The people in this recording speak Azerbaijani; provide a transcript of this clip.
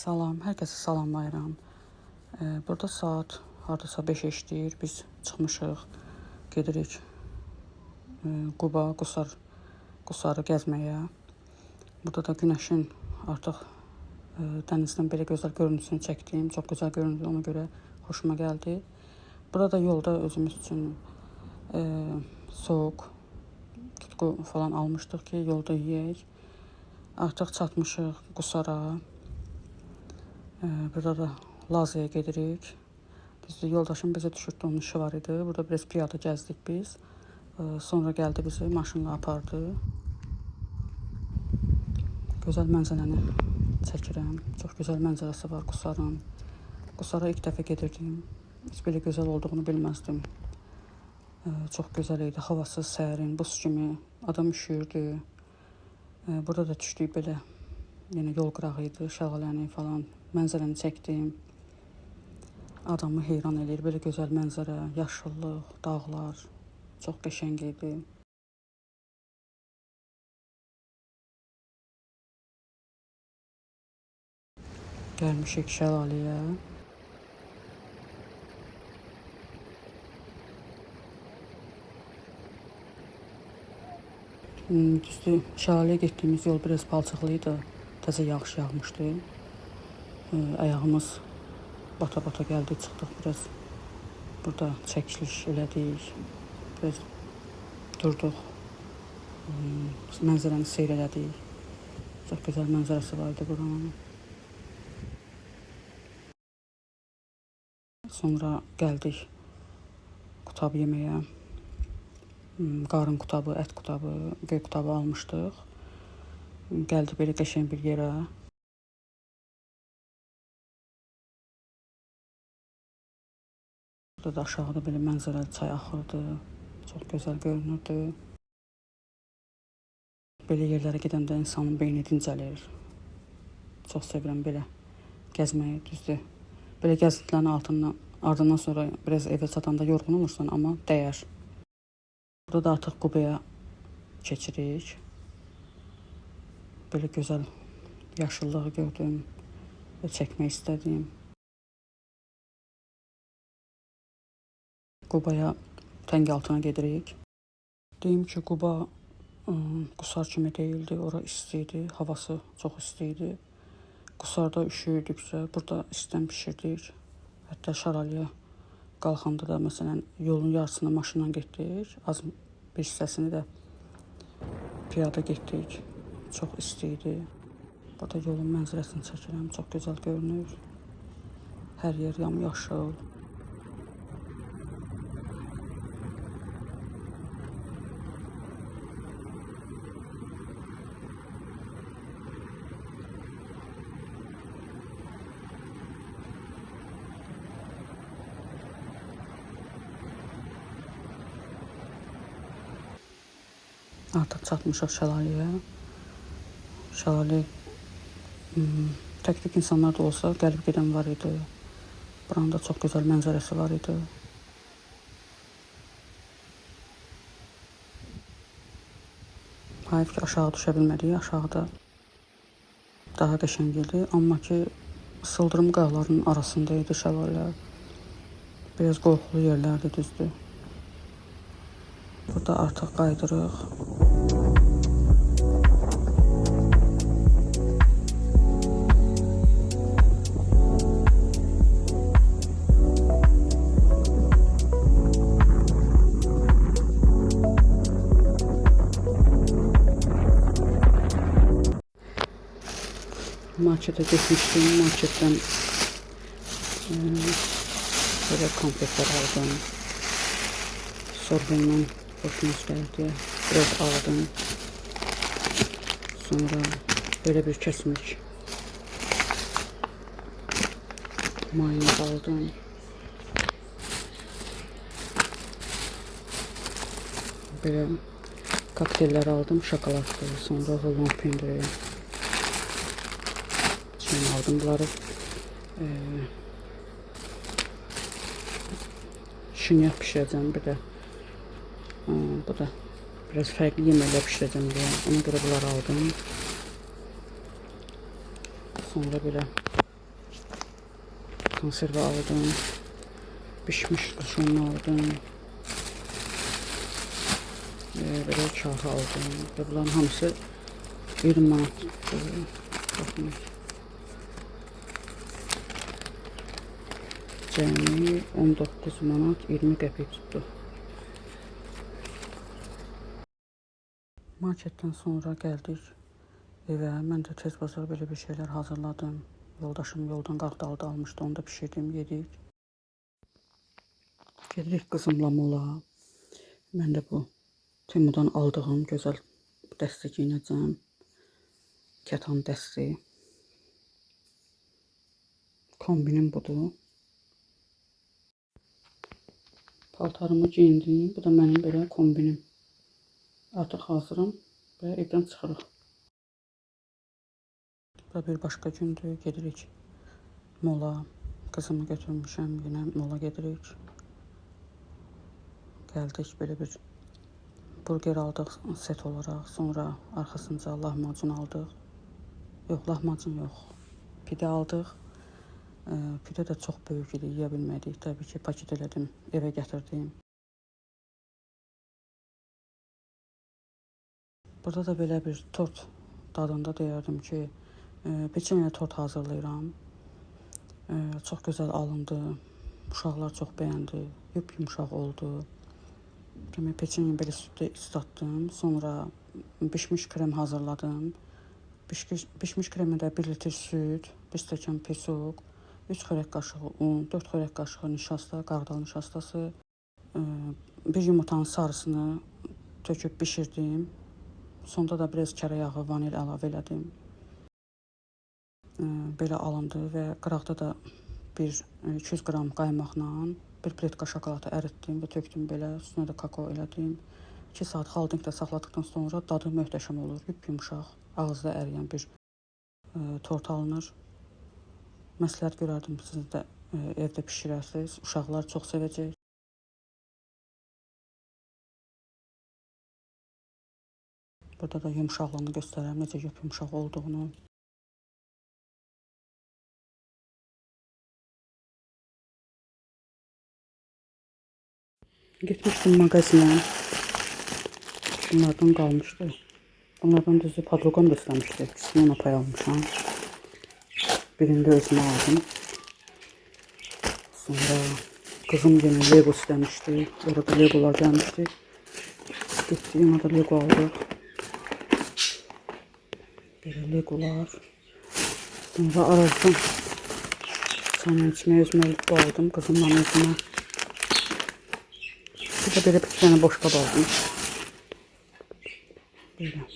Salam, hər kəsi salamlayıram. Burada saat hardasa 5 işləyir. Biz çıxmışıq, gedirik Quba, Qusarı gəzməyə. Burada da günəşin artıq dənizdən belə gözəl görüntüsünü çəkdim. Çox gözəl göründü, ona görə xoşuma gəldi. Burada da yolda özümüz üçün soğuk tutqu falan almışdıq ki, yolda yeyək. Artıq çatmışıq Qusara. Burada da Lazaya gedirik. Düzdür, yoldaşım bizə düşürdü, onun işi var idi. Burada biraz piyada gəzdik biz. Sonra gəldi bizi maşınla apardı. Gözəl mənzərəni çəkirəm. Çox gözəl mənzərəsi var Qusarın. Qusara ilk dəfə gedirdim. Heç belə gözəl olduğunu bilməzdim. Çox gözəl idi. Havası sərin, buz kimi. Adam üşüyürdü. Burada da düşdük belə. Yenə yol qırağı idi, şəlaləni falan. Mənzərəni çəkdim. Adamı heyran eləyir. Belə gözəl mənzərə, yaşıllıq, dağlar. Çox qəşəng idi. Gəlmişik şəlaləyə. Düzdür, şəlaləyə getdiyimiz yol biraz palçıqlı idi. Təzə yağış yağmışdı. Ayağımız bata-bata gəldi, çıxdıq biraz. Burada çəkiliş elədik. Biraz durduq. Mənzərəni seyr elədik. Çox gözəl mənzərəsi vardı buranın. Sonra gəldik qutab yeməyə. Qarın qutabı, ət qutabı, göy qutabı almışdıq. Gəldik belə qəşəng bir yerə. Burada da aşağıda belə mənzərəli çay axırdı. Çox gözəl görünürdü. Belə yerlərə gedəndə insanın beyni dincəlir. Çox sevirəm belə gəzməyi, düzdür. Belə gəzintilərin ardından sonra biraz evə çatanda yorğun olursan, amma dəyər. Burada da artıq Qubaya keçirik. Belə gözəl yaşıllığı gördüm və çəkmək istədim. Qubaya Təngəaltına gedirik. Deyim ki, Quba Qusar kimi deyildi. Ora isti idi, havası çox isti idi. Qusarda üşüyürdükcə burada istidən pişirdik. Hətta şəlaləyə qalxanda da məsələn yolun yarısını maşınla getdik. Az bir hissəsini də piyada getdik. Çox isti idi. Burada yolun mənzərəsini çəkirəm. Çox gözəl görünür. Hər yer yamyaşıl. Artıq çatmışıq şəlaləyə. Şəlalə tək-tək insanlar da olsa gəlib gedən var idi. Buranın da çox gözəl mənzərəsi var idi. Hayf ki, aşağı düşə bilmədik. Aşağıda daha qəşəng idi. Amma ki, sıldırım qayaların arasında idi şəlalə. Biraz qorxulu yerlərdir, düzdür. Burada artıq qaydırıq. Markete getmişdim. Marketdən böyle konfetler aldım. Sorbondan hoşumuz gəldi. Biraz aldım. Sonra böyle bir kesmiş mayonez aldım. Böyle kokteyller aldım. Şokoladlı. Sonra Hollanda pendiri. Şimdi aldım bunları. Şinyak pişireceğim bir de. Bu da biraz farklı yeməklər pişireceğim diye. Ona göre bunları aldım. Sonra belə konserve aldım. Pişmiş quşun aldım. Böyle kahve aldım. Bunların hamısı 20 manat. Bakın. Cəmi 19 manat 20 qəpik tutdu. Marketdən sonra gəldik evə. Mən də tez bazar belə bir şeylər hazırladım. Yoldaşım yoldan qalxdı almışdı, onu da pişirdim, yedik. Gedirik qızımla mola. Mən də bu Temudan aldığım gözəl dəstə giyinəcəm. Kətan dəsti. Kombinim budur. Paltarımı giyindim. Bu da mənim belə kombinim. Artıq hazırım və evdən çıxırıq. Bu bir başqa gündür. Gedirik mola. Qızımı götürmüşəm. Yenə mola gedirik. Gəldik belə bir burger aldıq set olaraq. Sonra arxasınca lahmacun aldıq. Yox, lahmacun yox. Pide aldıq. Pide də çox böyük idi, yeyə bilmədik. Təbii ki, paket elədim, evə gətirdim. Burada da belə bir tort dadında deyərdim ki, peçenye tort hazırlayıram. Çox gözəl alındı. Uşaqlar çox bəyəndi. Yumşaq oldu. Demək, peçenye belə süddə islatdım. Sonra pişmiş krem hazırladım. Pişmiş kremə də 1 litr süd, 1 stəkan pesoq, 3 xörək qaşığı un, 4 xörək qaşığı nişasta, qarğıdalı nişastası, bir yumurtanın sarısını töküb bişirdim. Sonda da biraz kərə yağı, vanil əlavə elədim. Belə alındı və qıraqda da 200 qram qaymaqla 1 pletka şokoladı əritdim və tökdüm belə. Üstünə də kakao elədim. 2 saat xaldinqdə saxladıqdan sonra dadı möhtəşəm olur. Yumşaq, ağızda əriyən bir tort alınır. Məsləhət görərdim, siz də evdə pişirərsiniz. Uşaqlar çox sevəcək. Burada da yumşaqlığını göstərəm, necə yumşaq olduğunu. Getmişdim mağazinə. Bunlardan qalmışdı. Bunlardan düzü padroqam da istəmişdi. İkisini ona pay almışam. Birində özümə aldım. Sonra qızım yenə Lego istəmişdi. Orada Legolar gəlmişdi. Getdik, yana da Lego aldıq. Belə Legolar. Sonra Arazdan çayla içməyə özümə Lego aldım. Qızımla özümə. Bir də belə bir dənə boş qab aldım. Belə.